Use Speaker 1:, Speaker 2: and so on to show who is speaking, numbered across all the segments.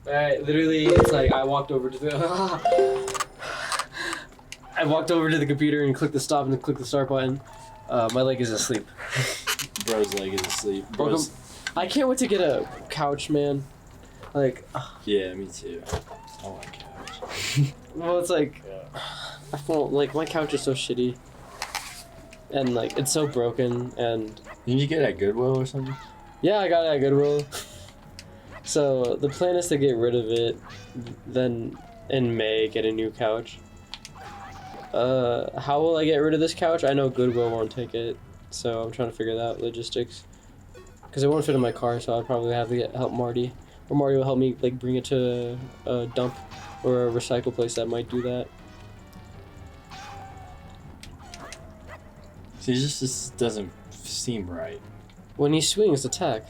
Speaker 1: Alright, literally, it's like I walked over to the computer and clicked the stop and then clicked the start button. My leg is asleep.
Speaker 2: Bro's leg is asleep.
Speaker 1: I can't wait to get a couch, man. Like.
Speaker 2: Yeah, me too. I want a couch.
Speaker 1: Well, it's like, I feel like my couch is so shitty, and like it's so broken. And
Speaker 2: didn't you get it at Goodwill or something?
Speaker 1: Yeah, I got it at Goodwill. So the plan is to get rid of it, then in May get a new couch. How will I get rid of this couch? I know Goodwill won't take it, so I'm trying to figure that out, logistics. Because it won't fit in my car, so I'll probably have to help Marty, or Marty will help me like bring it to a dump or a recycle place that might do that.
Speaker 2: See, this doesn't seem right.
Speaker 1: When he swings, attack.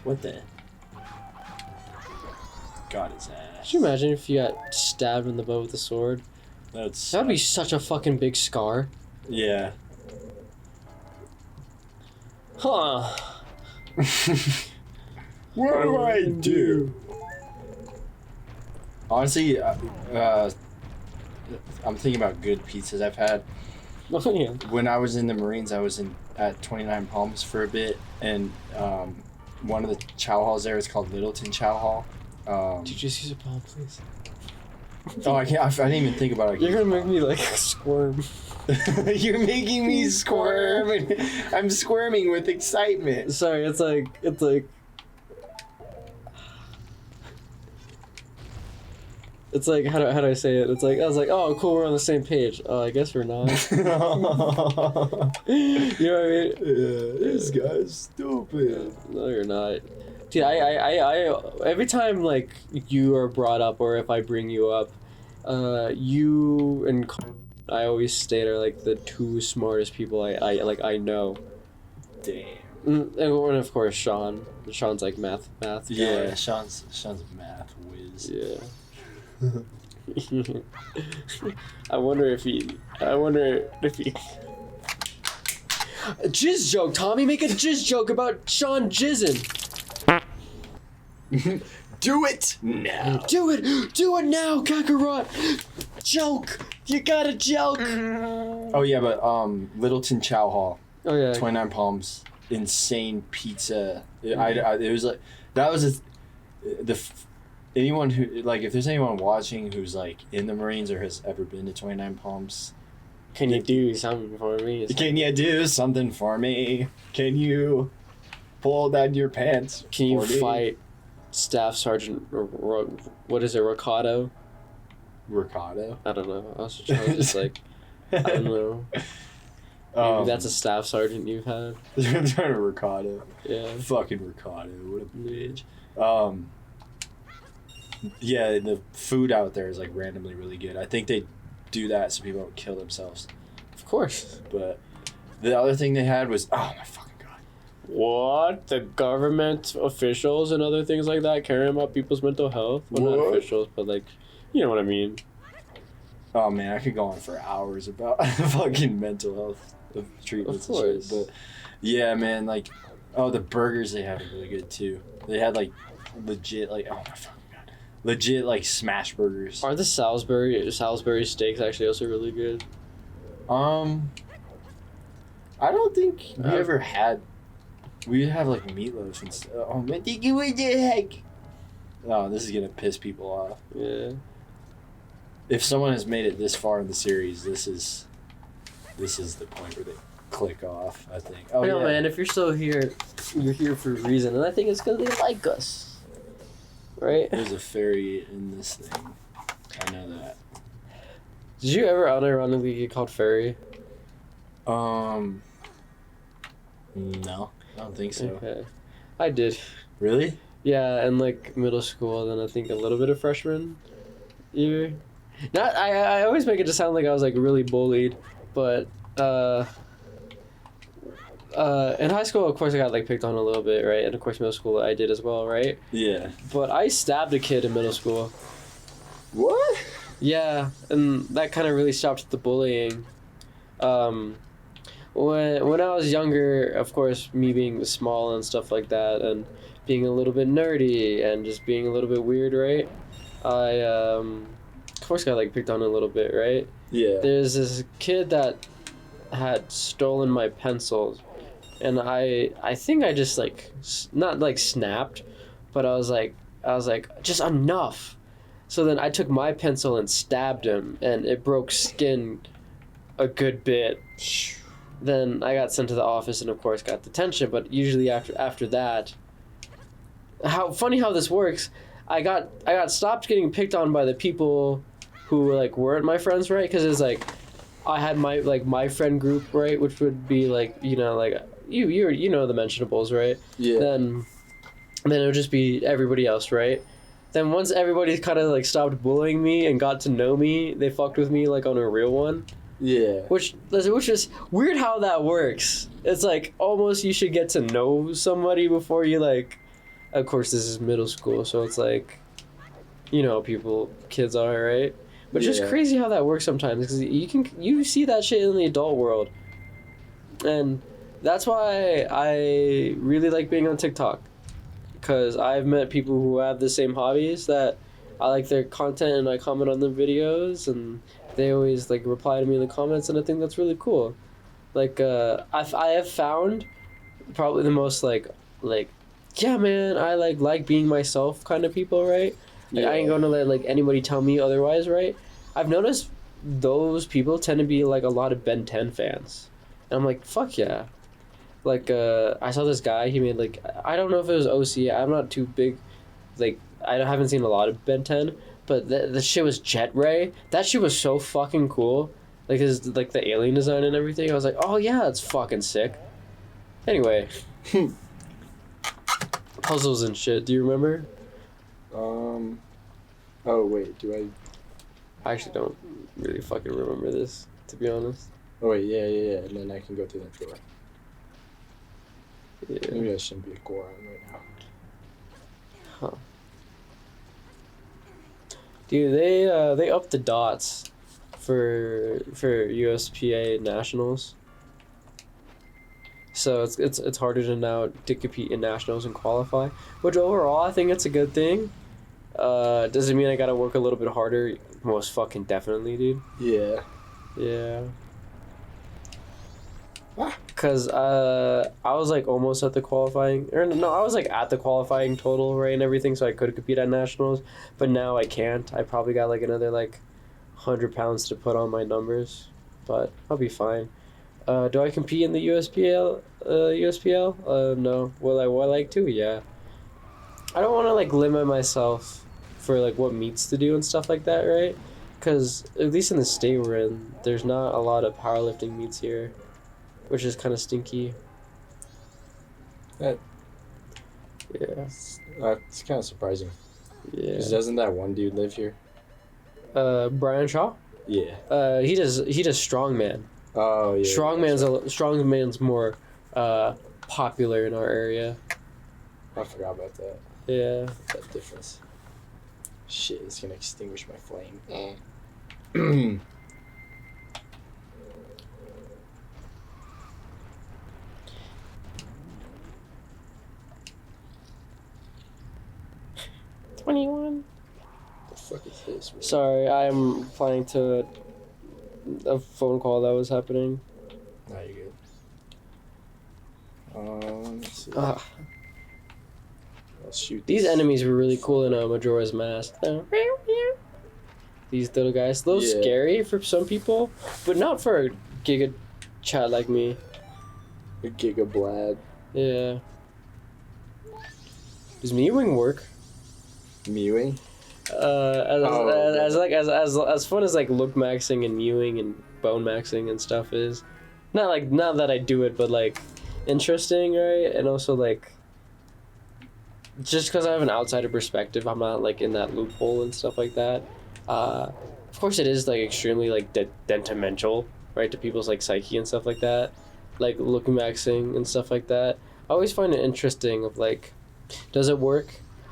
Speaker 2: What the? Got his ass.
Speaker 1: Could you imagine if you got stabbed in the butt with a sword? That'd be such a fucking big scar.
Speaker 2: Yeah.
Speaker 1: Huh.
Speaker 2: What do I do? Honestly, I'm thinking about good pizzas I've had.
Speaker 1: Oh, yeah.
Speaker 2: When I was in the Marines, I was at 29 Palms for a bit, and one of the chow halls there is called Littleton Chow Hall.
Speaker 1: Did you just use a palm, please?
Speaker 2: Oh, I didn't even think about it.
Speaker 1: You're gonna make me like squirm.
Speaker 2: You're making me squirm. I'm squirming with excitement.
Speaker 1: Sorry, it's like. It's like, how do I say it? It's like, I was like, oh, cool, we're on the same page. Oh, I guess we're not. You know what I mean?
Speaker 2: Yeah, this guy's stupid.
Speaker 1: No, you're not. Dude, I every time, like, you are brought up, or if I bring you up, you and I always state are, like, the two smartest people I know.
Speaker 2: Damn.
Speaker 1: And of course, Sean. Sean's, like, math guy.
Speaker 2: Yeah, Sean's a math whiz.
Speaker 1: Yeah. I wonder if he a jizz joke, Tommy, make a jizz joke about Sean jizzing.
Speaker 2: Do it now.
Speaker 1: Do it now, Kakarot. Joke. You gotta joke.
Speaker 2: Oh yeah, but Littleton Chow Hall.
Speaker 1: Oh yeah.
Speaker 2: 29 Palms. Insane pizza. It was like that was anyone who, like, if there's anyone watching who's, like, in the Marines or has ever been to 29 Palms...
Speaker 1: Can you do something for me?
Speaker 2: Can you do something for me? Can you pull down your pants?
Speaker 1: Can you fight Staff Sergeant... what is it, Ricardo?
Speaker 2: Ricardo?
Speaker 1: I don't know. I was just like... I don't know. Maybe that's a Staff Sergeant you've had.
Speaker 2: I'm trying to Ricardo.
Speaker 1: Yeah.
Speaker 2: Fucking Ricardo. What a bitch. Yeah, the food out there is, like, randomly really good. I think they do that so people don't kill themselves.
Speaker 1: Of course.
Speaker 2: But the other thing they had was, oh my fucking god.
Speaker 1: What? The government officials and other things like that caring about people's mental health? Well, not officials, but, like, you know what I mean.
Speaker 2: Oh man, I could go on for hours about fucking mental health treatments. Of course. And shit. But yeah, man, like, the burgers they have are really good too. They had, like, legit, like, oh my fucking god, legit, like, smash burgers.
Speaker 1: Are the Salisbury steaks actually also really good?
Speaker 2: I don't think we ever had. We have, like, meatloaf and stuff. Oh man, what the heck? Oh, this is gonna piss people off.
Speaker 1: Yeah.
Speaker 2: If someone has made it this far in the series, this is the point where they click off, I think. Oh
Speaker 1: no,
Speaker 2: yeah,
Speaker 1: man, if you're still here, you're here for a reason, and I think it's because they like us. Right?
Speaker 2: There's a fairy in this thing. I know that.
Speaker 1: Did you ever unironically get called fairy?
Speaker 2: No, I don't think so.
Speaker 1: Okay. I did.
Speaker 2: Really?
Speaker 1: Yeah, in, like, middle school, and then I think a little bit of freshman year. Not, I always make it to sound like I was, like, really bullied, but, in high school, of course, I got, like, picked on a little bit, right? And, of course, middle school, I did as well, right?
Speaker 2: Yeah.
Speaker 1: But I stabbed a kid in middle school.
Speaker 2: What?
Speaker 1: Yeah, and that kind of really stopped the bullying. when I was younger, of course, me being small and stuff like that, and being a little bit nerdy and just being a little bit weird, right? I of course got like picked on a little bit, right?
Speaker 2: Yeah.
Speaker 1: There's this kid that had stolen my pencils, and I think I just like not like snapped, but I was like just enough. So then I took my pencil and stabbed him, and it broke skin a good bit. Then I got sent to the office and of course got detention, but usually after that, how funny how this works. I got stopped getting picked on by the people who like weren't my friends, right? Because it's like I had my friend group, right, which would be like, you know, like you know the mentionables, right?
Speaker 2: Yeah.
Speaker 1: Then it would just be everybody else, right? Then once everybody kind of like stopped bullying me and got to know me, they fucked with me like on a real one.
Speaker 2: Yeah.
Speaker 1: Which is weird how that works. It's like almost you should get to know somebody before you like. Of course, this is middle school, so it's like, you know, kids are, right? But it's just crazy how that works sometimes, because you see that shit in the adult world, and that's why I really like being on TikTok, because I've met people who have the same hobbies, that I like their content and I comment on their videos, and they always like reply to me in the comments, and I think that's really cool. Like I have found probably the most like yeah, man, I like being myself kind of people, right? Like,
Speaker 2: Yeah.
Speaker 1: I ain't gonna let like anybody tell me otherwise, right? I've noticed those people tend to be like a lot of Ben 10 fans, and I'm like, fuck yeah. Like I saw this guy, he made like, I don't know if it was OC, I'm not too big, like I haven't seen a lot of Ben 10, but the shit was Jet Ray. That shit was so fucking cool. Like his like the alien design and everything. I was like, oh yeah, that's fucking sick. Anyway. Puzzles and shit. Do you remember?
Speaker 2: Oh wait, do I?
Speaker 1: I actually don't really fucking remember this, to be honest.
Speaker 2: Oh wait, yeah. And then I can go through that door.
Speaker 1: Yeah.
Speaker 2: Maybe I shouldn't be a Goron right now.
Speaker 1: Huh. Dude, they upped the dots for USPA nationals. So it's harder to now to compete in nationals and qualify, which overall I think it's a good thing. Does it mean I gotta work a little bit harder? Most fucking definitely, dude.
Speaker 2: Yeah.
Speaker 1: Yeah. Cause I was like almost at the qualifying, or no, I was like at the qualifying total, right, and everything, so I could compete at nationals, but now I can't. I probably got like another like 100 pounds to put on my numbers, but I'll be fine. Do I compete in the USPL? No. Will I like to? Yeah. I don't want to like limit myself for like what meets to do and stuff like that, right? Because at least in the state we're in, there's not a lot of powerlifting meets here, which is kind of stinky.
Speaker 2: That,
Speaker 1: Yeah.
Speaker 2: it's kind of surprising.
Speaker 1: Yeah.
Speaker 2: 'Cause doesn't that one dude live here?
Speaker 1: Brian Shaw?
Speaker 2: Yeah.
Speaker 1: He does strongman.
Speaker 2: Oh yeah.
Speaker 1: Strongman's more popular in our area.
Speaker 2: I forgot about that.
Speaker 1: Yeah.
Speaker 2: That difference. Shit, it's gonna extinguish my flame.
Speaker 1: 21.
Speaker 2: The fuck is this, man?
Speaker 1: Sorry, I'm replying to a phone call that was happening.
Speaker 2: No, you're good. Let's see.
Speaker 1: Ah,
Speaker 2: I'll shoot
Speaker 1: these
Speaker 2: this.
Speaker 1: enemies were really cool in Majora's Mask. These little guys, a little
Speaker 2: Yeah.
Speaker 1: scary for some people, but not for a giga chat like me.
Speaker 2: A Giga Blad.
Speaker 1: Yeah. Does mewing work?
Speaker 2: Mewing?
Speaker 1: As fun as like look maxing and mewing and bone maxing and stuff is, not that I do it, but like interesting, right? And also like just because I have an outsider perspective, I'm not like in that loophole and stuff like that. Of course, it is like extremely like detrimental, right, to people's like psyche and stuff like that, like look maxing and stuff like that. I always find it interesting of like, does it work?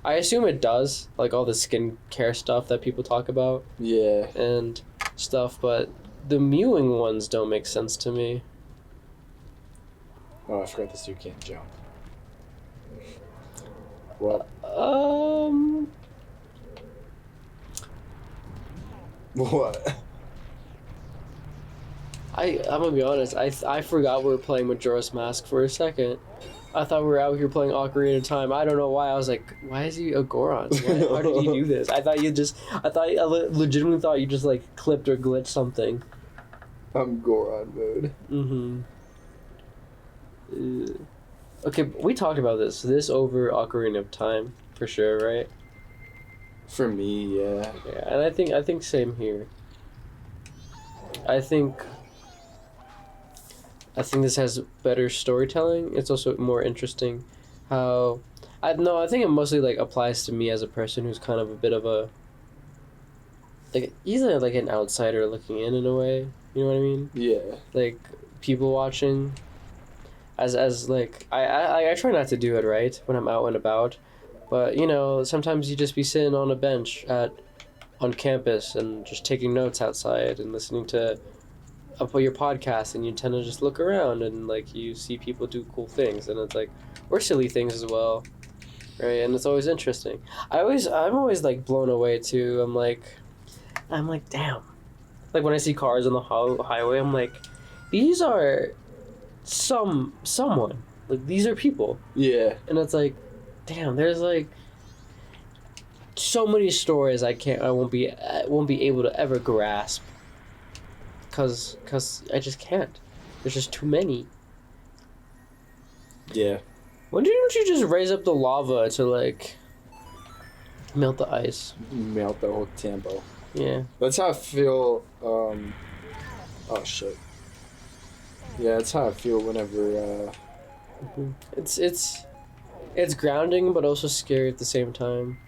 Speaker 1: I assume it does, like all the skincare stuff that people talk about
Speaker 2: Yeah.
Speaker 1: and stuff, but the mewing ones don't make sense to me.
Speaker 2: Oh, I forgot this dude can't jump. What? What?
Speaker 1: I'm gonna be honest. I forgot we were playing Majora's Mask for a second. I thought we were out here playing Ocarina of Time. I don't know why. I was like, why is he a Goron? How did he do this? I legitimately thought you just like clipped or glitched something.
Speaker 2: I'm Goron mode.
Speaker 1: Okay, we talked about this over Ocarina of Time for sure, right?
Speaker 2: For me, yeah.
Speaker 1: Yeah, and I think same here. I think this has better storytelling. It's also more interesting. I think it mostly like applies to me as a person who's kind of a bit of a like easily like an outsider looking in a way. You know what I mean?
Speaker 2: Yeah.
Speaker 1: Like people watching. As like I try not to do it right when I'm out and about, but you know sometimes you just be sitting on a bench on campus and just taking notes outside and listening to your podcast, and you tend to just look around and like you see people do cool things, and it's like or silly things as well, right? And it's always interesting. I'm always like blown away too. I'm like damn, like when I see cars on the highway, I'm like these are someone like these are people.
Speaker 2: Yeah.
Speaker 1: And it's like damn, there's like so many stories I won't be able to ever grasp cause I just can't. There's just too many.
Speaker 2: Yeah.
Speaker 1: Why don't you just raise up the lava to like melt the ice?
Speaker 2: Melt the whole tempo.
Speaker 1: Yeah.
Speaker 2: That's how I feel. Oh shit. Yeah, that's how I feel whenever.
Speaker 1: It's grounding, but also scary at the same time.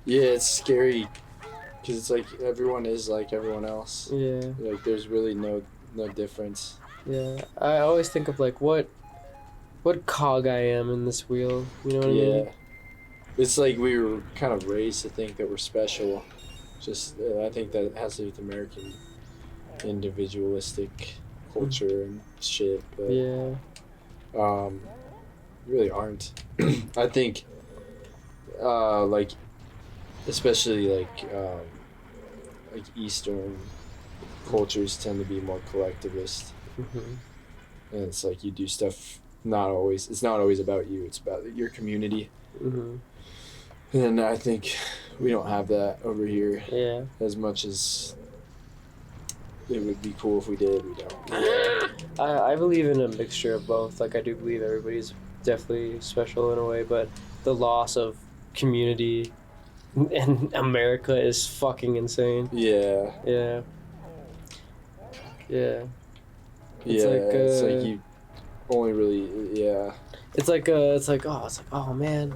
Speaker 2: Yeah, it's scary, because it's like everyone is like everyone else.
Speaker 1: Yeah.
Speaker 2: Like there's really no difference.
Speaker 1: Yeah. I always think of like what cog I am in this wheel. You know what I mean?
Speaker 2: Yeah. It's like we were kind of raised to think that we're special. Just I think that has to do with American individualistic culture and shit, but
Speaker 1: Yeah.
Speaker 2: really aren't. I think like especially like Eastern cultures tend to be more collectivist. And it's like you do stuff it's not always about you, it's about your community. And I think we don't have that over here.
Speaker 1: Yeah.
Speaker 2: As much as it would be cool if we did, we don't.
Speaker 1: I believe in a mixture of both. Like I do believe everybody's definitely special in a way, but the loss of community in America is fucking insane.
Speaker 2: Yeah.
Speaker 1: Yeah. Yeah.
Speaker 2: It's like you only really
Speaker 1: It's like oh man,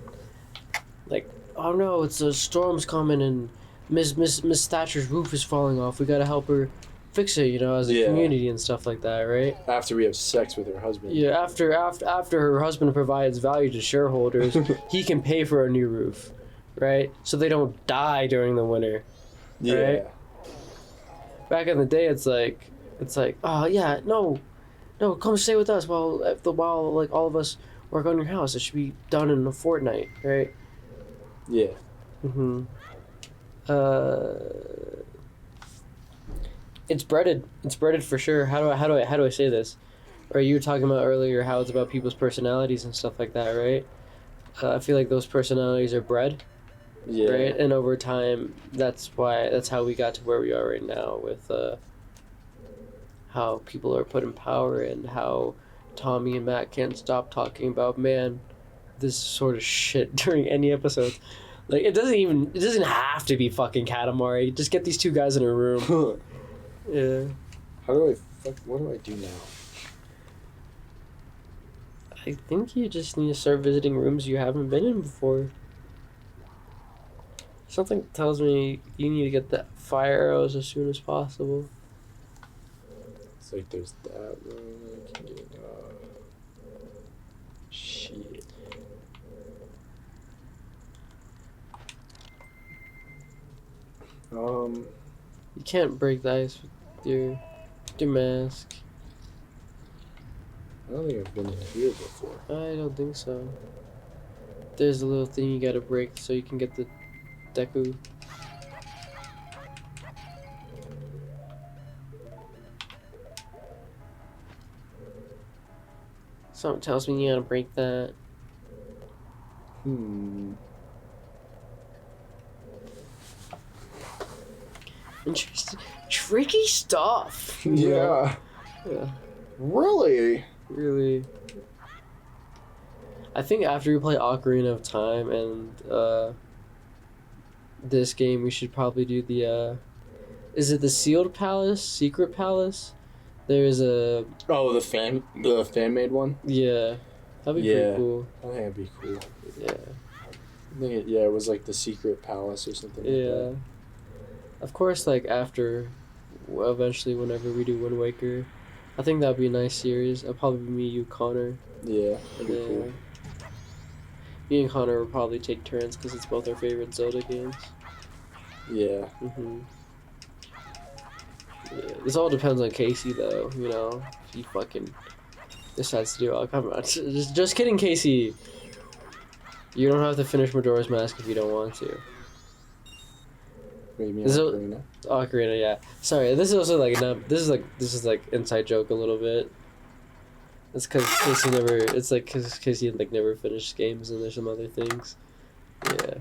Speaker 1: like oh no, it's a storm's coming and Miss Thatcher's roof is falling off. We gotta help her fix it, you know, as a community and stuff like that, right?
Speaker 2: After we have sex with her husband.
Speaker 1: Yeah, after her husband provides value to shareholders, he can pay for a new roof, right? So they don't die during the winter.
Speaker 2: Yeah.
Speaker 1: Right? Back in the day, it's like, oh yeah, no, come stay with us while like all of us work on your house. It should be done in a fortnight, right?
Speaker 2: Yeah.
Speaker 1: It's breaded for sure. How do I say this? Or you were talking about earlier how it's about people's personalities and stuff like that, right? I feel like those personalities are bred, right? And over time, that's how we got to where we are right now with how people are put in power and how Tommy and Matt can't stop talking about this sort of shit during any episode. Like it doesn't have to be fucking Katamari. Just get these two guys in a room. Yeah.
Speaker 2: What do I do now?
Speaker 1: I think you just need to start visiting rooms you haven't been in before. Something tells me you need to get the fire arrows as soon as possible.
Speaker 2: It's like there's that room I can get. Shit.
Speaker 1: You can't break the ice with your mask.
Speaker 2: don't think I've been in here before.
Speaker 1: I don't think so. There's a little thing you gotta break so you can get the Deku. Something tells me you gotta break that. Interesting. Tricky stuff.
Speaker 2: Yeah.
Speaker 1: Yeah.
Speaker 2: Really?
Speaker 1: Really. I think after we play Ocarina of Time and this game, we should probably do the is it the Sealed Palace? Secret Palace? There's a
Speaker 2: Oh, the fan made one?
Speaker 1: yeah. That'd be pretty cool.
Speaker 2: I think that'd be cool.
Speaker 1: Yeah.
Speaker 2: I think it was like the Secret Palace or something like
Speaker 1: Yeah.
Speaker 2: that.
Speaker 1: Of course, like after eventually whenever we do Wind Waker, I think that'd be a nice series. It'll probably be me, you, Connor.
Speaker 2: Yeah, that'd be cool.
Speaker 1: Me and Connor will probably take turns because it's both our favorite Zelda games.
Speaker 2: Yeah.
Speaker 1: Yeah. This all depends on Casey, though. You know, if he fucking decides to do it. Come on, just kidding, Casey. You don't have to finish Majora's Mask if you don't want to.
Speaker 2: Wait, you mean
Speaker 1: This is
Speaker 2: Ocarina?
Speaker 1: Ocarina, yeah. Sorry, this is also like this is like inside joke a little bit. It's because Casey never. It's like because Casey like never finished games and there's some other things. Yeah.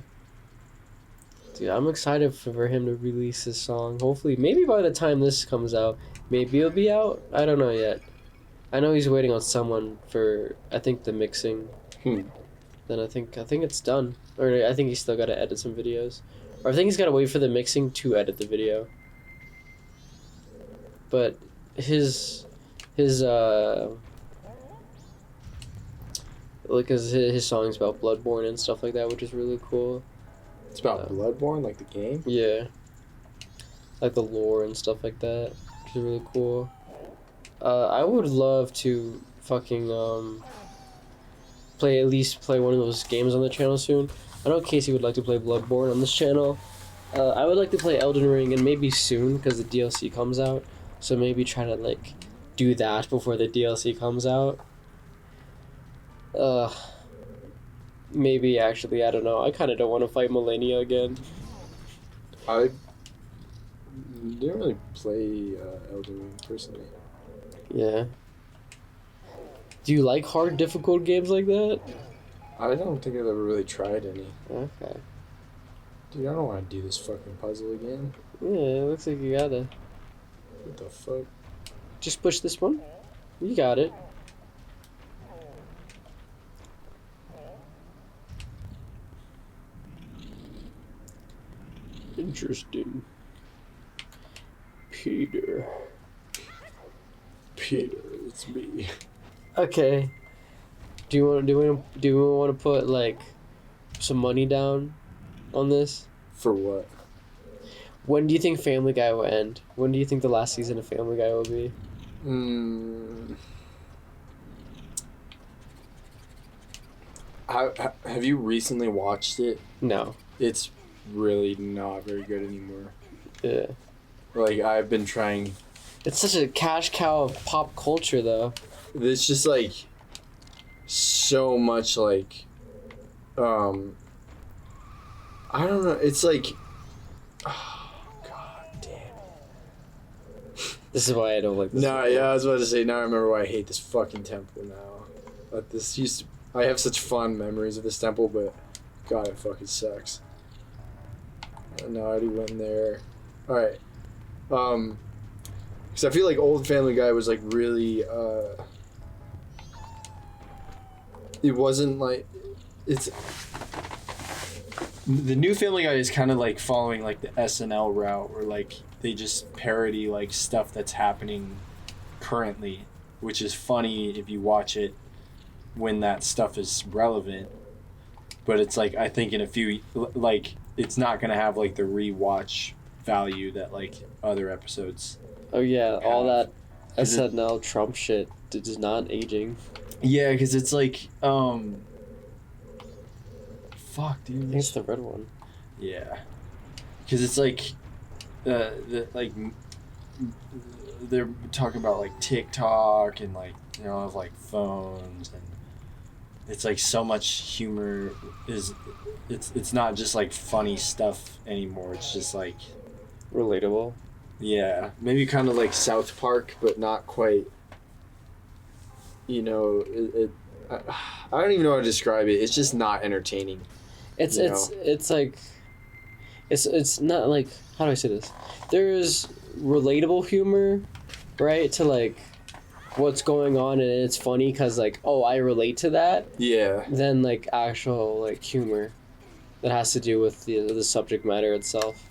Speaker 1: Dude, I'm excited for him to release his song. Hopefully, maybe by the time this comes out, maybe it'll be out. I don't know yet. I know he's waiting on someone for, I think, the mixing. Then I think it's done. Or I think he's still got to edit some videos. Or I think he's got to wait for the mixing to edit the video. But his like his songs about Bloodborne and stuff like that, which is really cool.
Speaker 2: It's about Bloodborne, like the game?
Speaker 1: Yeah. Like the lore and stuff like that, which is really cool. I would love to fucking play one of those games on the channel soon. I know Casey would like to play Bloodborne on this channel. I would like to play Elden Ring, and maybe soon because the DLC comes out. So maybe try to like do that before the DLC comes out. Maybe actually, I don't know. I kind of don't want to fight Malenia again.
Speaker 2: I didn't really play Elden Ring personally.
Speaker 1: Yeah. Do you like hard, difficult games like that?
Speaker 2: I don't think I've ever really tried any.
Speaker 1: Okay.
Speaker 2: Dude, I don't want to do this fucking puzzle again.
Speaker 1: Yeah, it looks like you gotta.
Speaker 2: What the fuck?
Speaker 1: Just push this one. You got it. Interesting. Peter,
Speaker 2: it's me.
Speaker 1: Okay. Do you want to put like some money down on this?
Speaker 2: For what?
Speaker 1: When do you think Family Guy will end? When do you think the last season of Family Guy will be?
Speaker 2: Have you recently watched it?
Speaker 1: No.
Speaker 2: It's really not very good anymore.
Speaker 1: Yeah.
Speaker 2: Like, I've been trying.
Speaker 1: It's such a cash cow of pop culture, though.
Speaker 2: It's just like so much like I don't know. It's like, oh god damn it.
Speaker 1: This is why I don't like this.
Speaker 2: No, yeah, I was about to say. Now I remember why I hate this fucking temple now. But this used to. I have such fond memories of this temple, but god, it fucking sucks. No, I already went there. All right. Because I feel like old Family Guy was like really. It wasn't like, it's. The new Family Guy is kind of like following like the SNL route, where like they just parody like stuff that's happening currently, which is funny if you watch it when that stuff is relevant. But it's like, I think in a few, like, it's not gonna have like the rewatch value that like other episodes.
Speaker 1: Oh yeah,
Speaker 2: have.
Speaker 1: all that SNL Trump shit is not aging.
Speaker 2: Yeah, because it's like, fuck, dude.
Speaker 1: I think it's the red one.
Speaker 2: Yeah, because it's like, they're talking about like TikTok and like of like phones, and it's like so much humor is it's not just like funny stuff anymore. It's just like
Speaker 1: relatable.
Speaker 2: Yeah, maybe kind of like South Park, but not quite. I don't even know how to describe it. It's just not entertaining.
Speaker 1: It's like it's not like, how do I say this? There's relatable humor, right? To like what's going on, and it's funny because like, oh, I relate to that.
Speaker 2: Yeah.
Speaker 1: Then like actual like humor that has to do with the subject matter itself.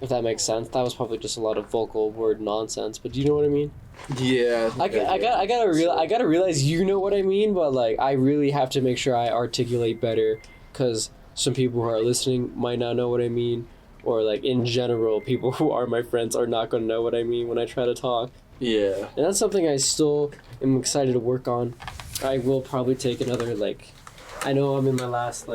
Speaker 1: If that makes sense. That was probably just a lot of vocal word nonsense, but do you know what I mean?
Speaker 2: Yeah.
Speaker 1: I gotta realize you know what I mean, but like I really have to make sure I articulate better, because some people who are listening might not know what I mean, or like in general, people who are my friends are not gonna know what I mean when I try to talk.
Speaker 2: Yeah.
Speaker 1: And that's something I still am excited to work on. I will probably take another I know I'm in my last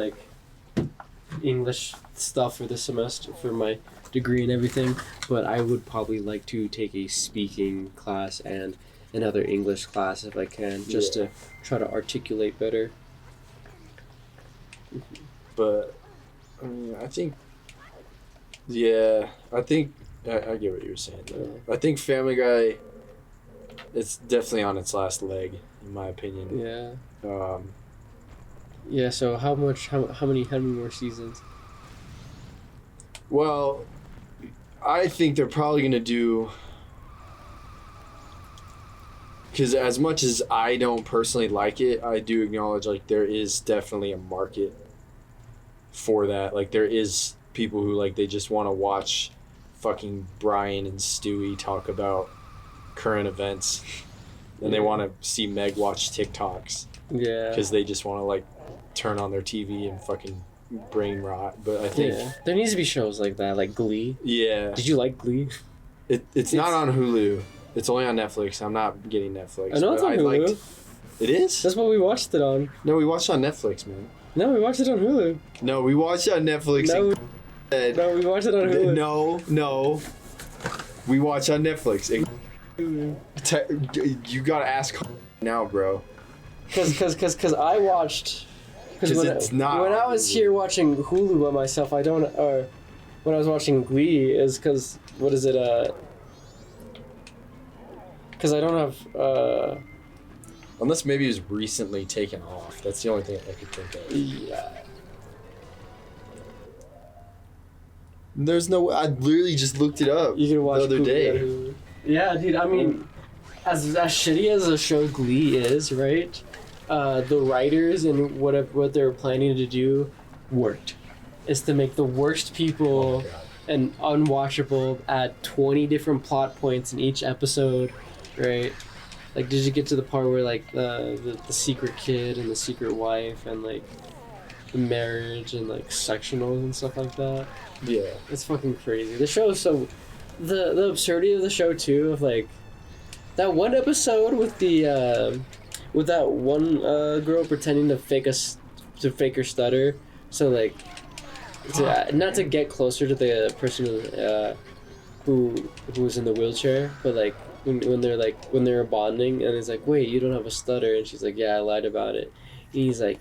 Speaker 1: English stuff for this semester for my degree and everything, but I would probably like to take a speaking class and another English class if I can, just to try to articulate better.
Speaker 2: But I mean, I think I get what you were saying though. I think Family Guy, it's definitely on its last leg, in my opinion.
Speaker 1: Yeah. Yeah. So how many more seasons?
Speaker 2: Well, I think they're probably gonna do, because as much as I don't personally like it, I do acknowledge like there is definitely a market for that. Like there is people who like they just want to watch fucking Brian and Stewie talk about current events, and they want to see Meg watch TikToks.
Speaker 1: Yeah.
Speaker 2: Because they just want to like turn on their TV and fucking brain rot. But I think
Speaker 1: there needs to be shows like that, like Glee.
Speaker 2: Yeah.
Speaker 1: Did you like Glee?
Speaker 2: It's not on Hulu. It's only on Netflix. I'm not getting Netflix.
Speaker 1: I know it's on Hulu.
Speaker 2: It is?
Speaker 1: That's what we watched it on.
Speaker 2: No, we watched it on Netflix, man.
Speaker 1: No, we watched it on Hulu.
Speaker 2: No, we watched it on Netflix.
Speaker 1: No, we watched it on Hulu.
Speaker 2: No. We watched on Netflix. You gotta ask now, bro.
Speaker 1: Cause I watched. Because when I was here watching Hulu by myself, when I was watching Glee, is because, what is it, because I don't have,
Speaker 2: unless maybe it was recently taken off. That's the only thing I could think of.
Speaker 1: Yeah.
Speaker 2: There's no, I literally just looked it up
Speaker 1: you can watch
Speaker 2: the other
Speaker 1: Glee
Speaker 2: day.
Speaker 1: Yeah, dude, I mean, as shitty as the show Glee is, right? The writers and what they're planning to do worked. Is to make the worst people and unwatchable at 20 different plot points in each episode, right? Like, did you get to the part where like the secret kid and the secret wife and like the marriage and like sectionals and stuff like that?
Speaker 2: Yeah,
Speaker 1: it's fucking crazy. The show is so the absurdity of the show too, of like that one episode with the with that one girl pretending to fake her stutter, so like not to get closer to the person who was in the wheelchair, but like when they're bonding, and he's like, wait, you don't have a stutter, and she's like, yeah, I lied about it, and he's like,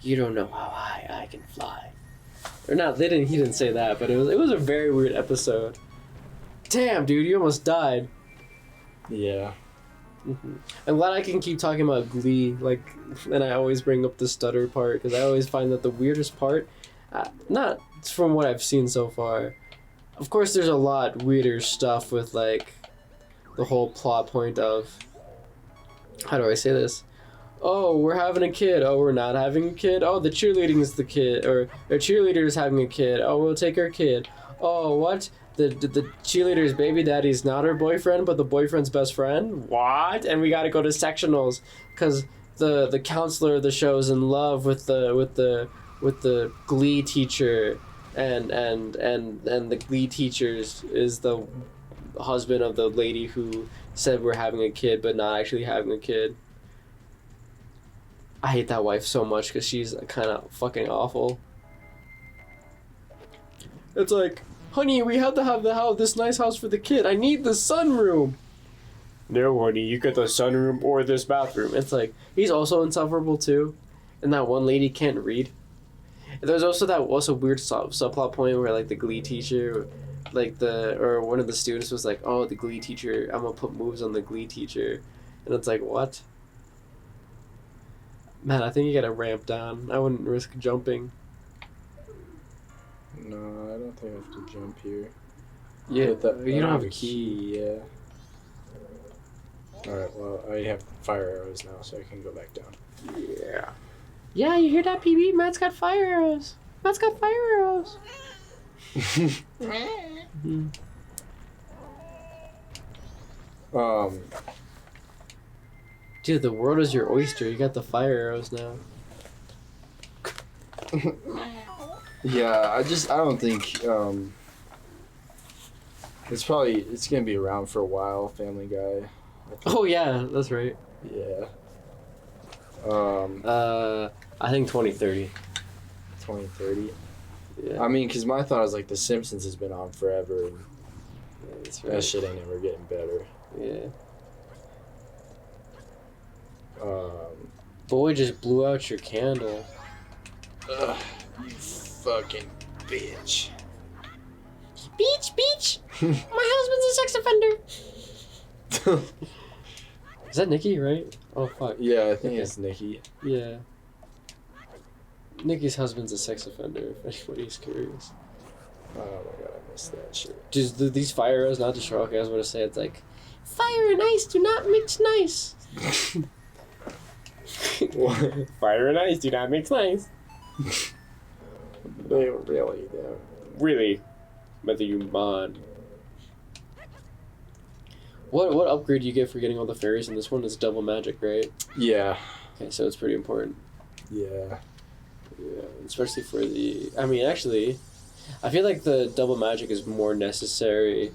Speaker 1: you don't know how high I can fly, or not. He didn't say that, but it was a very weird episode. Damn, dude, you almost died.
Speaker 2: Yeah.
Speaker 1: Mm-hmm. I'm glad I can keep talking about Glee, and I always bring up the stutter part, because I always find that the weirdest part, not from what I've seen so far, of course there's a lot weirder stuff with like the whole plot point of, how do I say this? Oh, we're having a kid. Oh, we're not having a kid. Oh, the cheerleading's the kid, or cheerleader's having a kid. Oh, we'll take her kid. Oh, what? The cheerleader's baby daddy's not her boyfriend, but the boyfriend's best friend? What? And we gotta go to sectionals because the counselor of the show is in love with the Glee teacher, and the Glee teacher is the husband of the lady who said we're having a kid but not actually having a kid. I hate that wife so much because she's kind of fucking awful. It's like, honey, we have to have this nice house for the kid. I need the sunroom. No, honey, you get the sunroom or this bathroom. It's like, he's also insufferable too. And that one lady can't read. And there's also that weird subplot point where, like, the Glee teacher, or one of the students was like, oh, the Glee teacher, I'm gonna put moves on the Glee teacher. And it's like, what? Man, I think you gotta ramp down. I wouldn't risk jumping.
Speaker 2: No, I don't think I have to jump here.
Speaker 1: Yeah, you don't have a key.
Speaker 2: Yeah. Alright, well, I have fire arrows now, so I can go back down.
Speaker 1: Yeah. Yeah, you hear that, PB? Matt's got fire arrows. Matt's got fire arrows. Dude, the world is your oyster. You got the fire arrows now.
Speaker 2: Yeah, I don't think, it's gonna be around for a while, Family Guy.
Speaker 1: Oh, yeah, that's right.
Speaker 2: Yeah.
Speaker 1: I think 2030.
Speaker 2: 2030?
Speaker 1: Yeah.
Speaker 2: I mean, because my thought is, like, The Simpsons has been on forever, and
Speaker 1: Yeah, that's right.
Speaker 2: that shit ain't ever getting better.
Speaker 1: Yeah. Boy just blew out your candle.
Speaker 2: Ugh, you fucking bitch.
Speaker 1: Beach! My husband's a sex offender! Is that Nikki, right? Oh, fuck.
Speaker 2: Yeah, I think
Speaker 1: Okay.
Speaker 2: it's Nikki.
Speaker 1: Yeah. Nikki's husband's a sex offender, if anybody's curious.
Speaker 2: Oh my god, I missed that shit.
Speaker 1: Just these fire arrows, not to show, okay, I was going to say, it's like, fire and ice do not mix nice.
Speaker 2: What?
Speaker 1: Fire and ice do not mix nice.
Speaker 2: They really do.
Speaker 1: Really? Whether you mind. What upgrade do you get for getting all the fairies? And this one is double magic, right?
Speaker 2: Yeah.
Speaker 1: Okay, so it's pretty important.
Speaker 2: Yeah.
Speaker 1: Yeah, especially for the... I mean, actually, I feel like the double magic is more necessary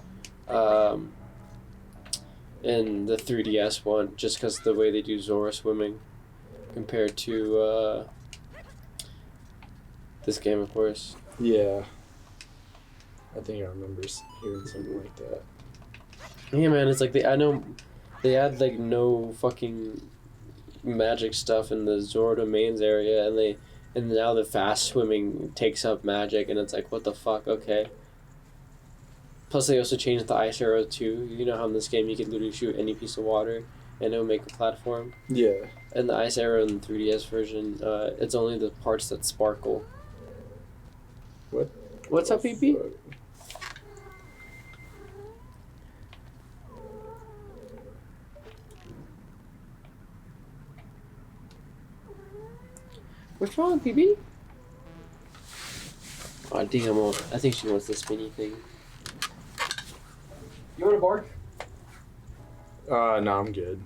Speaker 1: in the 3DS one, just because the way they do Zora swimming compared to this game, of course.
Speaker 2: Yeah. I think I remember hearing something like that.
Speaker 1: Yeah, man, it's like I know they had like no fucking magic stuff in the Zora domains area, and now the fast swimming takes up magic, and it's like, what the fuck? Okay. Plus, they also changed the ice arrow too. You know how in this game you can literally shoot any piece of water, and it'll make a platform.
Speaker 2: Yeah.
Speaker 1: And the ice arrow in the 3DS version, it's only the parts that sparkle.
Speaker 2: What?
Speaker 1: What's up, PP?
Speaker 2: Fuck?
Speaker 1: What's wrong, PB? Oh, I think she wants the spinny thing. You want to bark?
Speaker 2: No, I'm good.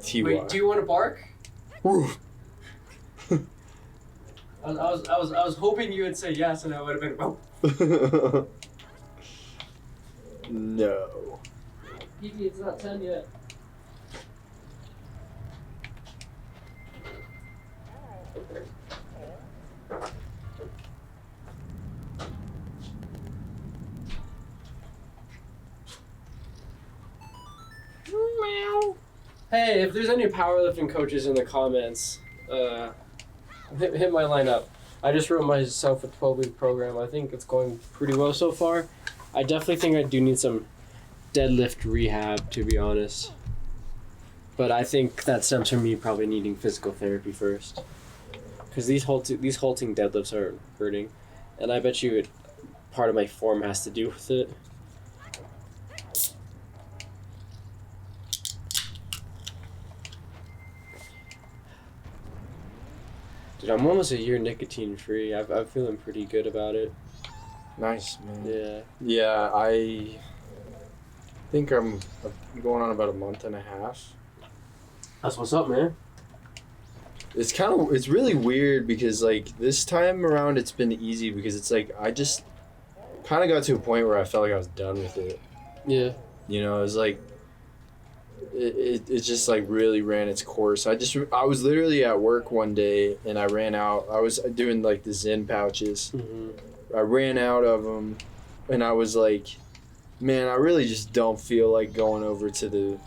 Speaker 2: TY.
Speaker 1: Wait, do you want to bark? I was hoping you would say yes, and I would have been. Oh.
Speaker 2: No.
Speaker 1: PB, it's not 10 yet. Hey, if there's any powerlifting coaches in the comments, hit my line up. I just wrote myself a 12-week program. I think it's going pretty well so far. I definitely think I do need some deadlift rehab, to be honest. But I think that stems from me probably needing physical therapy first. Because these halting deadlifts are hurting. And I bet you part of my form has to do with it. Dude, I'm almost a year nicotine free. I'm feeling pretty good about it.
Speaker 2: Nice, man.
Speaker 1: Yeah.
Speaker 2: Yeah, I think I'm going on about a month and a half.
Speaker 1: That's what's up, man.
Speaker 2: It's really weird because, like, this time around it's been easy because it's like I just kind of got to a point where I felt like I was done with it.
Speaker 1: Yeah.
Speaker 2: You know, it was like it just like really ran its course. I was literally at work one day and I ran out. I was doing like the Zen pouches, I ran out of them, and I was like, man, I really just don't feel like going over to the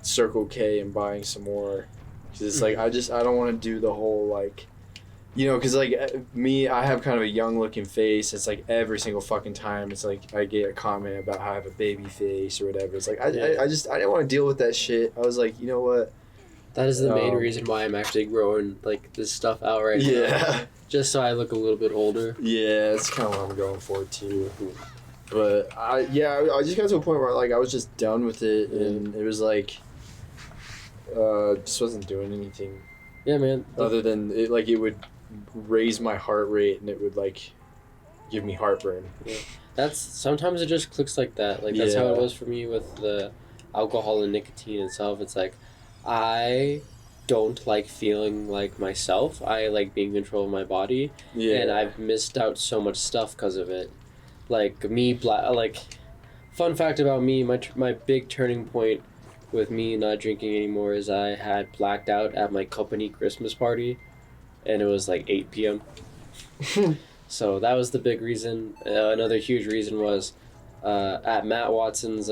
Speaker 2: Circle K and buying some more. Cause it's like I don't want to do the whole like, you know, cause like me, I have kind of a young looking face. It's like every single fucking time it's like I get a comment about how I have a baby face or whatever. It's like I didn't want to deal with that shit. I was like, you know what?
Speaker 1: That is the main reason why I'm actually growing like this stuff out right now. Just so I look a little bit older.
Speaker 2: Yeah, that's kind of what I'm going for too. But I just got to a point where like I was just done with it, and it was like, just wasn't doing anything.
Speaker 1: Yeah, man.
Speaker 2: Other than it, like it would raise my heart rate, and it would like give me heartburn.
Speaker 1: Yeah. That's sometimes it just clicks like that. Like that's how it was for me with the alcohol and nicotine itself. It's like I don't like feeling like myself. I like being in control of my body, and I've missed out so much stuff because of it. Like me, like, fun fact about me, my big turning point with me not drinking anymore is I had blacked out at my company Christmas party, and it was like 8 p.m. So that was the big reason. Another huge reason was at Matt Watson's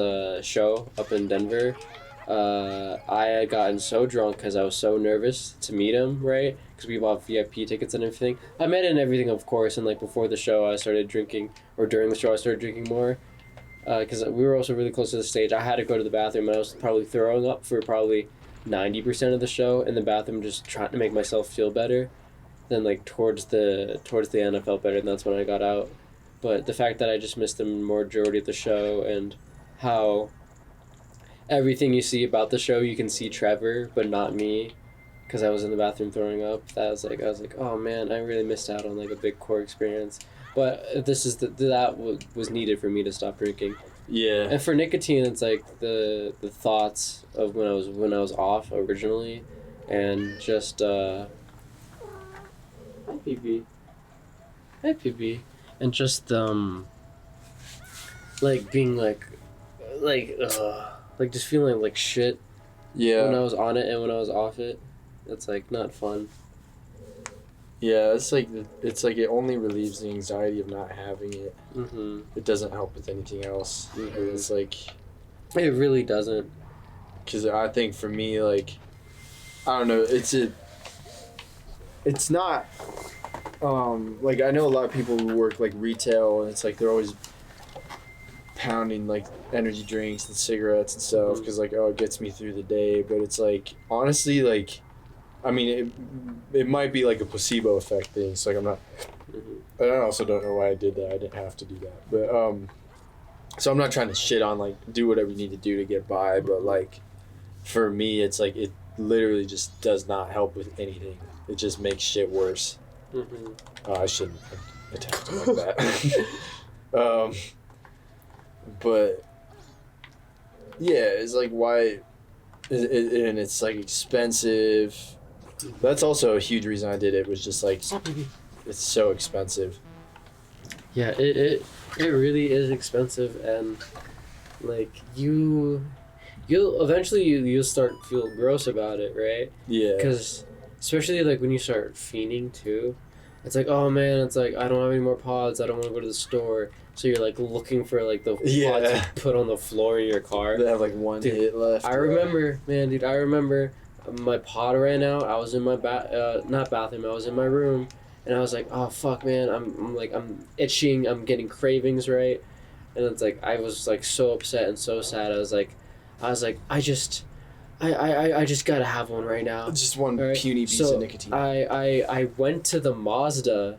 Speaker 1: show up in Denver. I had gotten so drunk because I was so nervous to meet him, right? Because we bought VIP tickets and everything. I met him and everything, of course, and like before the show I started drinking, or during the show I started drinking more. Because we were also really close to the stage. I had to go to the bathroom, and I was probably throwing up for probably 90% of the show in the bathroom, just trying to make myself feel better. Then like towards the end I felt better, and that's when I got out. But the fact that I just missed the majority of the show, and how everything you see about the show, you can see Trevor, but not me, because I was in the bathroom throwing up. I was like, oh man, I really missed out on like a big core experience. But this is that was needed for me to stop drinking.
Speaker 2: Yeah.
Speaker 1: And for nicotine, it's like the thoughts of when I was off originally, and just hi PB, and just like being like just feeling like shit.
Speaker 2: Yeah.
Speaker 1: When I was on it and when I was off it, it's like not fun.
Speaker 2: Yeah, it's like it only relieves the anxiety of not having it.
Speaker 1: Mm-hmm.
Speaker 2: It doesn't help with anything else. Mm-hmm. It's like
Speaker 1: it really doesn't.
Speaker 2: Because I think for me, like, I don't know, it's not like I know a lot of people who work like retail, and it's like they're always pounding like energy drinks and cigarettes and stuff because like it gets me through the day. But it's like honestly, like, I mean, it might be like a placebo effect thing. So like I'm not. I also don't know why I did that. I didn't have to do that. But so I'm not trying to shit on like do whatever you need to do to get by. But like for me, it's like it literally just does not help with anything. It just makes shit worse. I shouldn't attack it like that. But yeah, it's like why, and it's like expensive. That's also a huge reason I did it. Was just like it's so expensive.
Speaker 1: Yeah, it really is expensive, and like you'll eventually you'll start to feel gross about it, right? Yeah. Because especially like when you start fiending too, it's like, oh man, it's like I don't have any more pods. I don't want to go to the store. So you're like looking for like the pods to put on the floor of your car.
Speaker 2: They have like one hit left.
Speaker 1: I remember, man, dude. I remember my pod ran out. I was in my not bathroom. I was in my room, and I was like, oh fuck, man. I'm itching. I'm getting cravings, right? And it's like I was like so upset and so sad. I was like, I just gotta have one right now.
Speaker 2: Just one puny piece of nicotine.
Speaker 1: I went to the Mazda,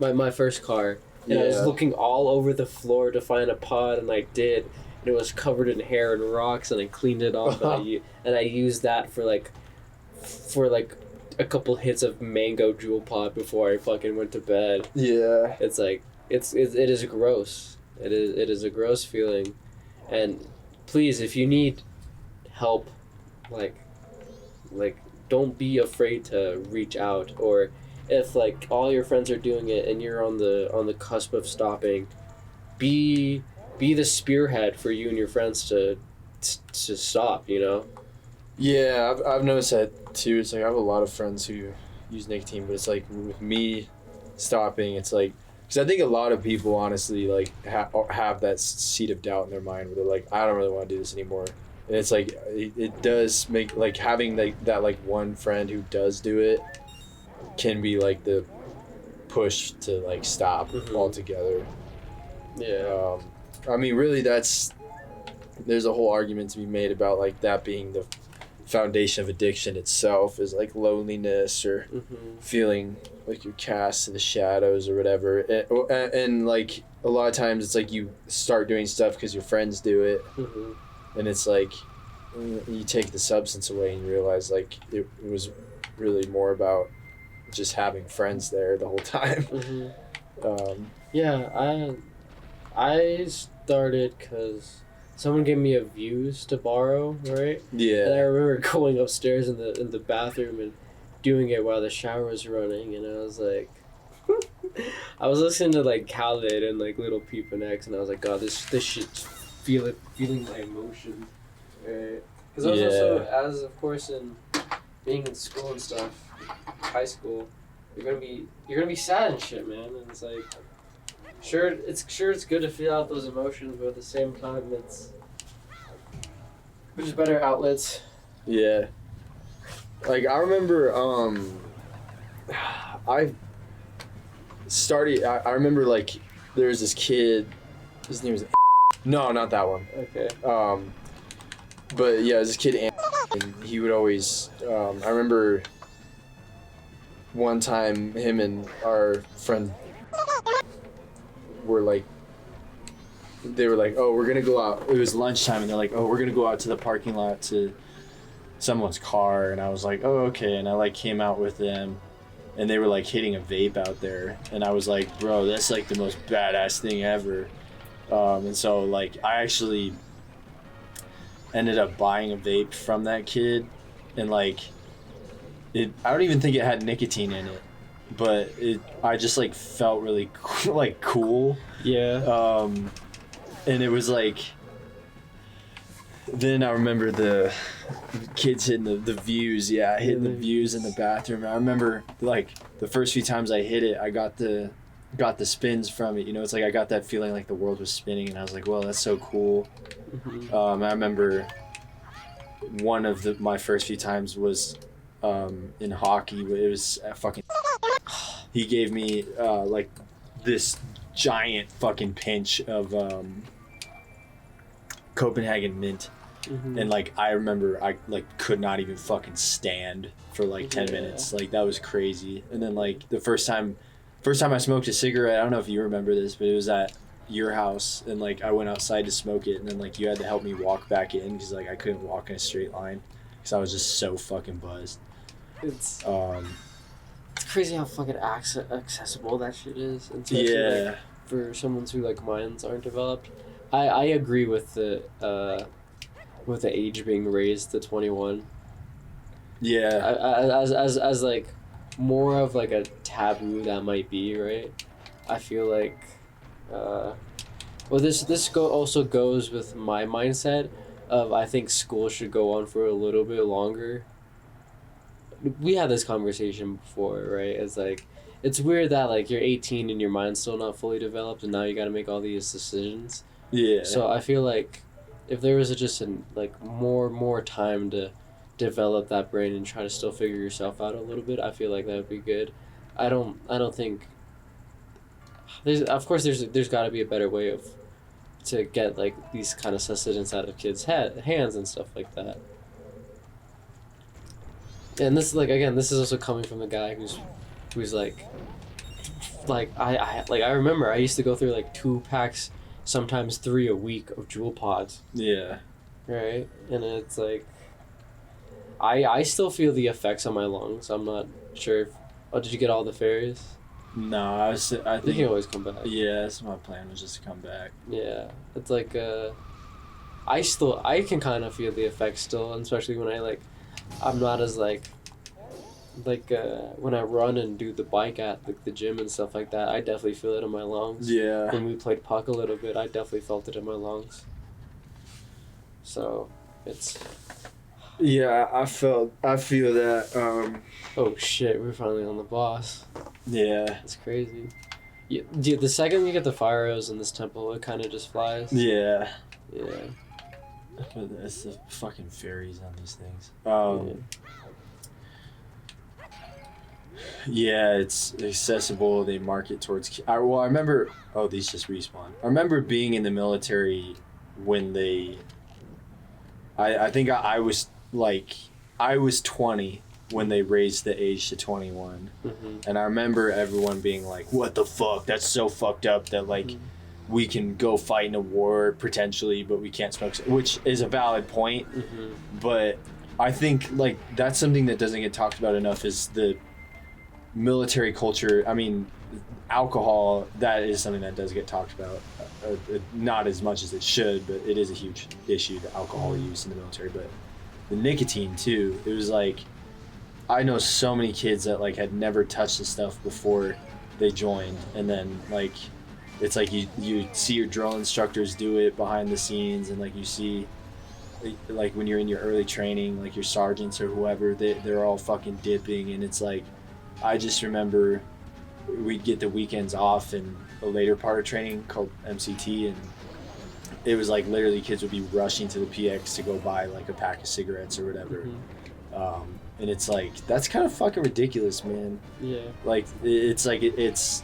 Speaker 1: my first car. And I was looking all over the floor to find a pod, and I did. And it was covered in hair and rocks, and I cleaned it off, and I used that for a couple hits of mango jewel pod before I fucking went to bed. Yeah. It's like it is gross. It is a gross feeling, and please, if you need help, like don't be afraid to reach out, or if like all your friends are doing it and you're on the cusp of stopping, be the spearhead for you and your friends to stop, you know?
Speaker 2: Yeah, I've noticed that too. It's like I have a lot of friends who use nicotine, but it's like with me stopping, it's like Because I think a lot of people honestly like have that seed of doubt in their mind where they're like, I don't really want to do this anymore. And it's like it does make like having like that like one friend who does do it can be like the push to like stop altogether.
Speaker 1: Yeah.
Speaker 2: I mean, really, there's a whole argument to be made about like that being the foundation of addiction itself is like loneliness or feeling like you're cast to the shadows or whatever. And like a lot of times it's like you start doing stuff because your friends do it, and it's like you take the substance away and you realize like it was really more about just having friends there the whole time.
Speaker 1: Yeah, I started because someone gave me a Views to borrow, right?
Speaker 2: Yeah.
Speaker 1: And I remember going upstairs in the bathroom and doing it while the shower was running, and I was like, I was listening to like Khaled and like Little Peep and X, and I was like, God, this shit's feeling my emotions, right? Because I was also, as of course, in being in school and stuff, high school, you're gonna be sad and shit, man, and it's like. Sure, it's good to feel out those emotions, but at the same time, it's just better outlets.
Speaker 2: Yeah. Like I remember, I remember like there was this kid. His name was. No, not that one.
Speaker 1: Okay.
Speaker 2: But yeah, this kid, and he would always. I remember. One time, him and our friend. They were like, oh, we're gonna go out. It was lunchtime, and they're like, oh, we're gonna go out to the parking lot to someone's car, and I was like, oh, okay, and I like came out with them, and they were like hitting a vape out there, and I was like, bro, that's like the most badass thing ever, and so like I actually ended up buying a vape from that kid, and like I don't even think it had nicotine in it. But I just like felt really like cool.
Speaker 1: Yeah.
Speaker 2: And it was like. Then I remember the kids hitting the views. Yeah, hitting the views in the bathroom. I remember like the first few times I hit it, I got the spins from it. You know, it's like I got that feeling like the world was spinning, and I was like, "Well, that's so cool." I remember one of my first few times was in hockey. It was fucking. He gave me like this giant fucking pinch of Copenhagen mint, and like I remember I like could not even fucking stand for like 10 minutes. Like that was crazy. And then like the first time I smoked a cigarette, I don't know if you remember this, but it was at your house, and like I went outside to smoke it, and then like you had to help me walk back in because like I couldn't walk in a straight line because I was just so fucking buzzed.
Speaker 1: It's crazy how fucking accessible that shit is.
Speaker 2: Yeah.
Speaker 1: Like, for someone who like minds aren't developed, I agree with the age being raised to 21.
Speaker 2: Yeah.
Speaker 1: As like more of like a taboo that might be, right? I feel like, well, this also goes with my mindset of I think school should go on for a little bit longer. We had this conversation before, right? It's like, it's weird that like you're 18 and your mind's still not fully developed, and now you got to make all these decisions.
Speaker 2: Yeah.
Speaker 1: So I feel like if there was just like more time to develop that brain and try to still figure yourself out a little bit, I feel like that would be good. I don't think there's got to be a better way to get like these kind of sustenance out of kids' hands and stuff like that. And this is like, again, this is also coming from a guy who's like I remember I used to go through like 2 packs, sometimes 3 a week of Juul pods.
Speaker 2: Yeah.
Speaker 1: Right? And it's like I still feel the effects on my lungs. I'm not sure if did you get all the fairies?
Speaker 2: No, I think
Speaker 1: you can always come back.
Speaker 2: Yeah, that's my plan, was just to come back.
Speaker 1: Yeah. It's like I can kind of feel the effects still, especially when I'm not as like when I run and do the bike at the gym and stuff like that, I definitely feel it in my lungs.
Speaker 2: Yeah.
Speaker 1: When we played puck a little bit, I definitely felt it in my lungs. So it's.
Speaker 2: Yeah, I feel that.
Speaker 1: Oh shit! We're finally on the boss.
Speaker 2: Yeah.
Speaker 1: It's crazy. Yeah, dude, the second you get the fire arrows in this temple, it kind of just flies.
Speaker 2: Yeah.
Speaker 1: Yeah.
Speaker 2: But it's the fucking fairies on these things. Yeah, it's accessible. They market towards. I remember. Oh, these just respawn. I remember being in the military when they. I think I was like, I was 20 when they raised the age to 21, and I remember everyone being like, "What the fuck? That's so fucked up that like." We can go fight in a war potentially, but we can't smoke, which is a valid point. But I think like that's something that doesn't get talked about enough is the military culture. I mean, alcohol, that is something that does get talked about. Not as much as it should, but it is a huge issue, the alcohol use in the military. But the nicotine too, it was like, I know so many kids that like had never touched this stuff before they joined, and then like it's like you see your drill instructors do it behind the scenes, and like you see like when you're in your early training, like your sergeants or whoever, they're all fucking dipping, and it's like I just remember we'd get the weekends off in a later part of training called MCT, and it was like literally kids would be rushing to the PX to go buy like a pack of cigarettes or whatever. And it's like that's kind of fucking ridiculous, man.
Speaker 1: Yeah.
Speaker 2: Like it's like it's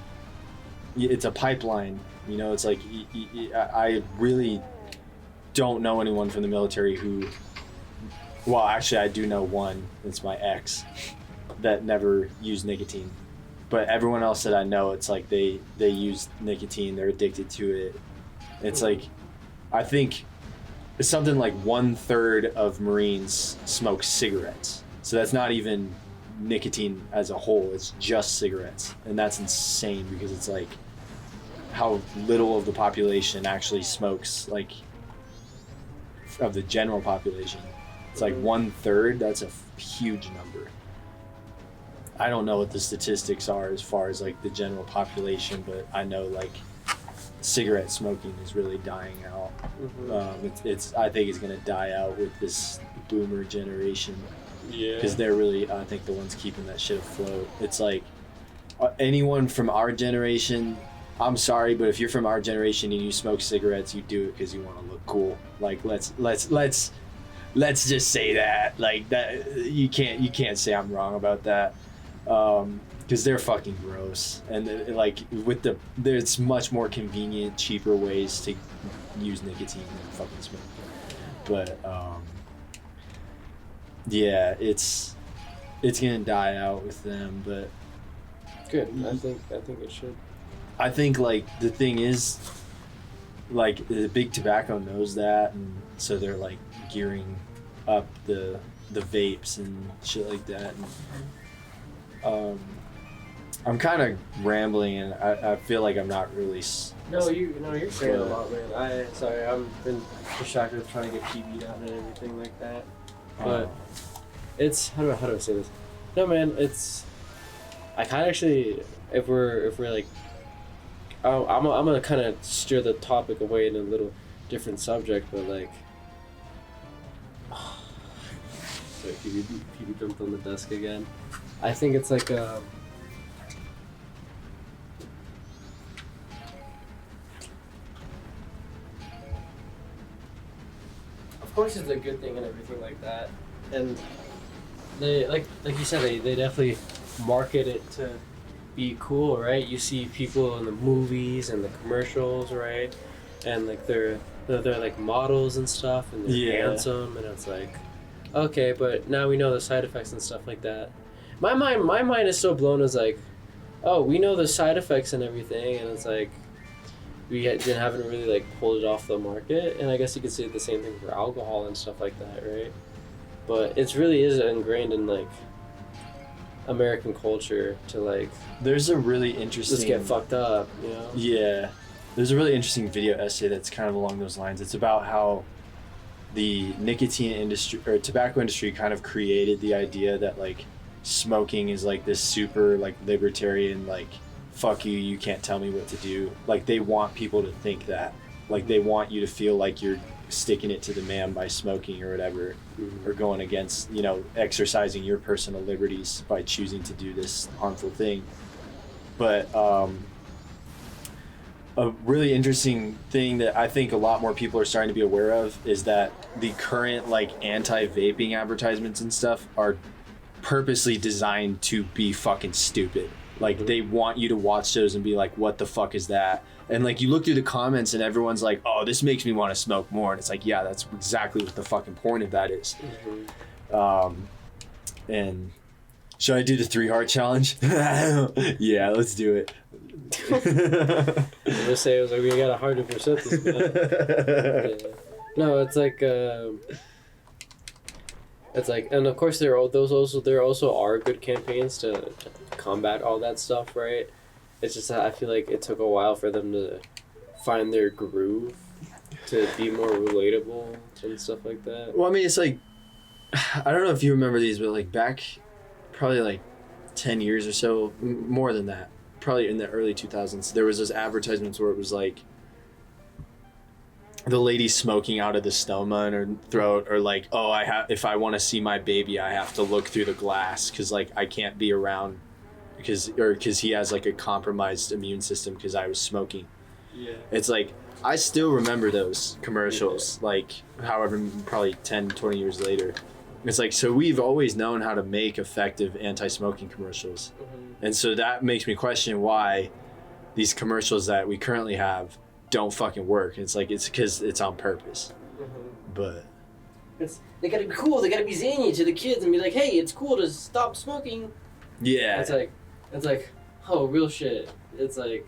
Speaker 2: a pipeline, you know. It's like I really don't know anyone from the military who, well, actually I do know one. It's my ex that never used nicotine, but everyone else that I know, it's like they use nicotine, they're addicted to it. It's like I think it's something like 1/3 of Marines smoke cigarettes, so that's not even nicotine as a whole, it's just cigarettes, and that's insane because it's like how little of the population actually smokes, like of the general population. It's like 1/3. That's a huge number. I don't know what the statistics are as far as like the general population, but I know like cigarette smoking is really dying out. It's I think it's gonna die out with this boomer generation.
Speaker 1: Yeah.
Speaker 2: Because they're really, I think, the ones keeping that shit afloat. It's like anyone from our generation, I'm sorry, but if you're from our generation and you smoke cigarettes, you do it because you want to look cool. Like let's just say that. Like that, you can't say I'm wrong about that. Because they're fucking gross, and like there's much more convenient, cheaper ways to use nicotine than fucking smoke. But yeah, it's gonna die out with them, but
Speaker 1: good. I think it should.
Speaker 2: I think like the thing is, like the big tobacco knows that, and so they're like gearing up the vapes and shit like that. And, I'm kind of rambling, and I feel like I'm not really.
Speaker 1: You're saying a lot, man. I've been distracted with trying to get PB down and everything like that. But it's how do I say this? No, man, it's I kind of actually if we're like I'm gonna kind of steer the topic away in a little different subject, but like sorry, PB jumped on the desk again. I think it's like of course it's a good thing and everything like that, and they like you said, they definitely market it to be cool, right? You see people in the movies and the commercials, right? And like they're like models and stuff, and they're handsome, and it's like, okay, but now we know the side effects and stuff like that. My mind is so blown as like, oh, we know the side effects and everything, and it's like haven't really like pulled it off the market. And I guess you could say the same thing for alcohol and stuff like that, right? But it really is ingrained in like American culture to like. There's a really interesting. Just get fucked up, you know?
Speaker 2: Yeah, there's a really interesting video essay that's kind of along those lines. It's about how the nicotine industry or tobacco industry kind of created the idea that like smoking is like this super like libertarian like fuck you can't tell me what to do. Like they want people to think that, like they want you to feel like you're sticking it to the man by smoking or whatever, or going against, you know, exercising your personal liberties by choosing to do this harmful thing. But a really interesting thing that I think a lot more people are starting to be aware of is that the current like anti-vaping advertisements and stuff are purposely designed to be fucking stupid. Like they want you to watch those and be like, what the fuck is that? And like you look through the comments and everyone's like, oh, this makes me want to smoke more. And it's like, yeah, that's exactly what the fucking point of that is. And should I do the 3 heart challenge? Yeah, let's do it.
Speaker 1: I'm gonna say, I was like, we got 100% this man. Yeah. No, it's like, and of course there also are good campaigns to combat all that stuff, right? It's just that I feel like it took a while for them to find their groove, to be more relatable and stuff like that.
Speaker 2: Well, I mean, it's like, I don't know if you remember these, but like back probably like 10 years or so, more than that, probably in the early 2000s, there was those advertisements where it was like the lady smoking out of the stoma in her throat, or like, oh, if I want to see my baby, I have to look through the glass because like I can't be around because he has like a compromised immune system because I was smoking.
Speaker 1: Yeah.
Speaker 2: It's like, I still remember those commercials, like however, probably 10, 20 years later. It's like, so we've always known how to make effective anti-smoking commercials. And so that makes me question why these commercials that we currently have don't fucking work. It's like, it's because it's on purpose. But
Speaker 1: they gotta be cool, they gotta be zany to the kids and be like, hey, it's cool to stop smoking.
Speaker 2: yeah.
Speaker 1: It's like, oh, real shit. It's like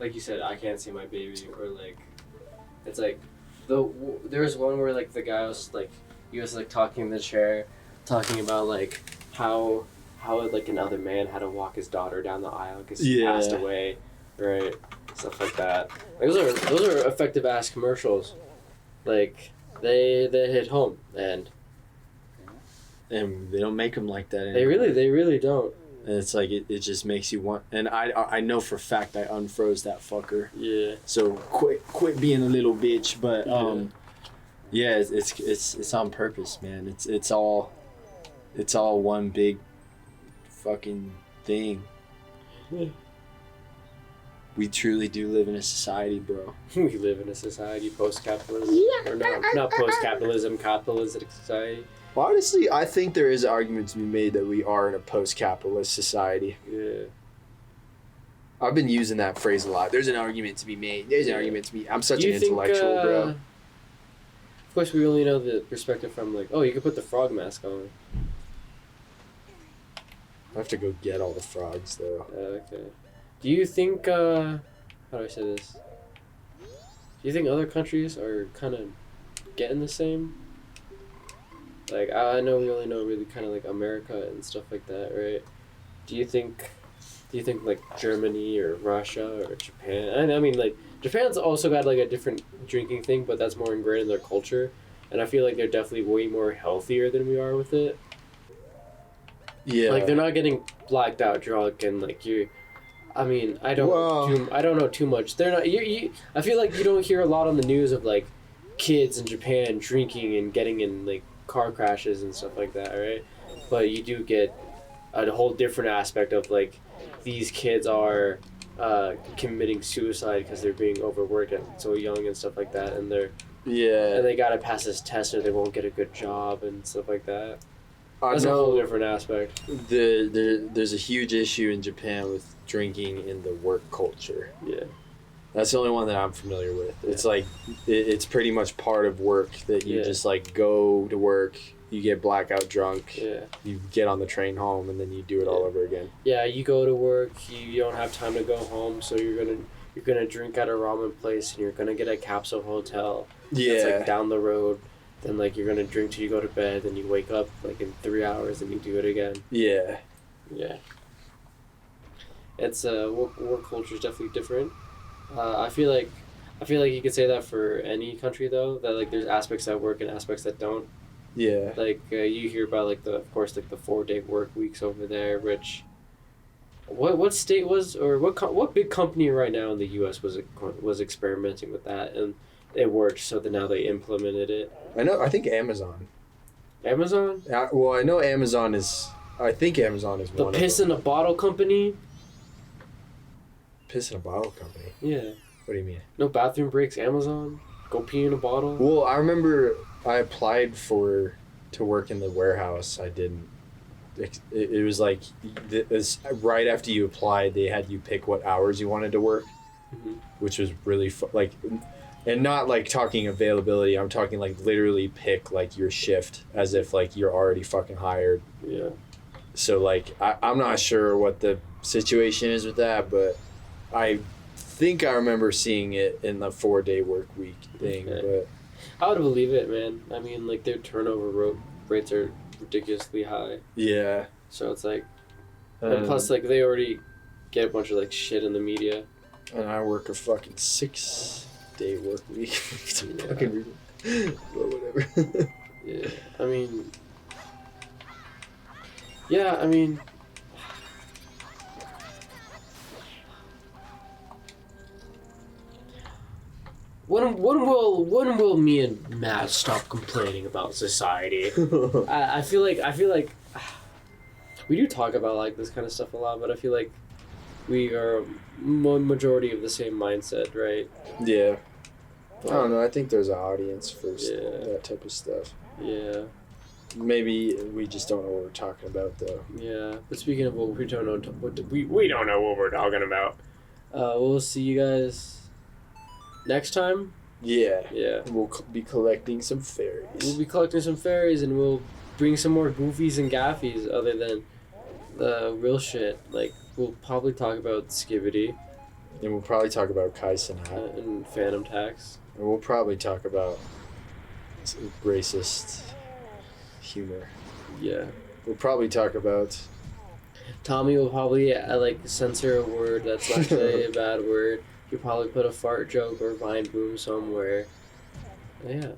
Speaker 1: you said, I can't see my baby, or like, it's like, there was one where like the guy was like, he was like talking in the chair, talking about like how like another man had to walk his daughter down the aisle because he passed away, right? Stuff like that. Like, those are effective ass commercials. Like they hit home, and
Speaker 2: they don't make them like that anymore.
Speaker 1: They really don't.
Speaker 2: And it's like, it just makes you want, and I know for a fact I unfroze that fucker.
Speaker 1: Yeah.
Speaker 2: So quit being a little bitch, but yeah, it's on purpose, man. It's all one big fucking thing. We truly do live in a society, bro.
Speaker 1: We live in a society post-capitalism. Or no, not post-capitalism, capitalistic society.
Speaker 2: Well, honestly, I think there is an argument to be made that we are in a post-capitalist society.
Speaker 1: Yeah.
Speaker 2: I've been using that phrase a lot. There's an argument to be made. There's an argument to be... I'm such an intellectual, bro.
Speaker 1: Of course, we only know the perspective from like, oh, you could put the frog mask on.
Speaker 2: I have to go get all the frogs, though.
Speaker 1: Okay. Do you think, how do I say this? Do you think other countries are kind of getting the same? Like, I know we only know really kind of like America and stuff like that, right? Do you think like Germany or Russia or Japan? I mean, like, Japan's also got like a different drinking thing, but that's more ingrained in their culture. And I feel like they're definitely way more healthier than we are with it.
Speaker 2: Yeah.
Speaker 1: Like, they're not getting blacked out drunk and like I mean, I don't know too much. They're not. I feel like you don't hear a lot on the news of like kids in Japan drinking and getting in like car crashes and stuff like that, right? But you do get a whole different aspect of like these kids are committing suicide because they're being overworked and so young and stuff like that, and they gotta pass this test or they won't get a good job and stuff like that. That's a whole different aspect.
Speaker 2: There's a huge issue in Japan with drinking in the work culture.
Speaker 1: Yeah.
Speaker 2: That's the only one that I'm familiar with. Yeah. It's like, it's pretty much part of work that you just like go to work, you get blackout drunk, you get on the train home, and then you do it all over again. Yeah,
Speaker 1: you go to work, you don't have time to go home, so you're gonna drink at a ramen place, and you're gonna get a capsule hotel.
Speaker 2: Yeah.
Speaker 1: That's like down the road. Then like you're gonna drink till you go to bed, then you wake up like in 3 hours and you do it again.
Speaker 2: Yeah.
Speaker 1: Yeah. It's work culture is definitely different. I feel like you could say that for any country though, that like there's aspects that work and aspects that don't.
Speaker 2: Yeah.
Speaker 1: Like you hear about like the 4-day work weeks over there, which what state was, or what big company right now in the U.S. was experimenting with that, and it worked, so now they implemented it.
Speaker 2: I think Amazon.
Speaker 1: Amazon?
Speaker 2: Well, I know Amazon is... I think Amazon is
Speaker 1: the
Speaker 2: one
Speaker 1: piss
Speaker 2: of them.
Speaker 1: in a bottle company?
Speaker 2: Piss in a bottle company?
Speaker 1: Yeah.
Speaker 2: What do you mean?
Speaker 1: No bathroom breaks, Amazon? Go pee in a bottle?
Speaker 2: Well, I remember I applied to work in the warehouse. I didn't. It was like, it was right after you applied, they had you pick what hours you wanted to work, which was really like, and not like talking availability. I'm talking like literally pick like your shift as if like you're already fucking hired.
Speaker 1: Yeah.
Speaker 2: So like I'm not sure what the situation is with that, but I think I remember seeing it in the 4-day work week thing.
Speaker 1: Okay. But I would believe it, man. I mean, like their turnover rates are ridiculously high.
Speaker 2: Yeah.
Speaker 1: So it's like, and plus like they already get a bunch of like shit in the media.
Speaker 2: And I work a fucking 6-day work week. Fucking well, whatever.
Speaker 1: Yeah. I mean. Yeah, I mean. When will me and Matt stop complaining about society? I feel like we do talk about like this kind of stuff a lot, but I feel like we are majority of the same mindset, right?
Speaker 2: Yeah. I don't know. I think there's an audience for that type of stuff.
Speaker 1: Yeah.
Speaker 2: Maybe we just don't know what we're talking about, though.
Speaker 1: Yeah. But speaking of what we don't know, we don't know what we're talking about. We'll see you guys next time.
Speaker 2: Yeah.
Speaker 1: Yeah.
Speaker 2: We'll be collecting some fairies.
Speaker 1: We'll be collecting some fairies, and we'll bring some more goofies and gaffies other than the real shit. Like, we'll probably talk about Skibidi.
Speaker 2: And we'll probably talk about Kaisen
Speaker 1: And Phantom Tax.
Speaker 2: And we'll probably talk about racist humor.
Speaker 1: Yeah.
Speaker 2: We'll probably talk about...
Speaker 1: Tommy will probably, like, censor a word that's actually a bad word. He'll probably put a fart joke or vine boom somewhere. Yeah.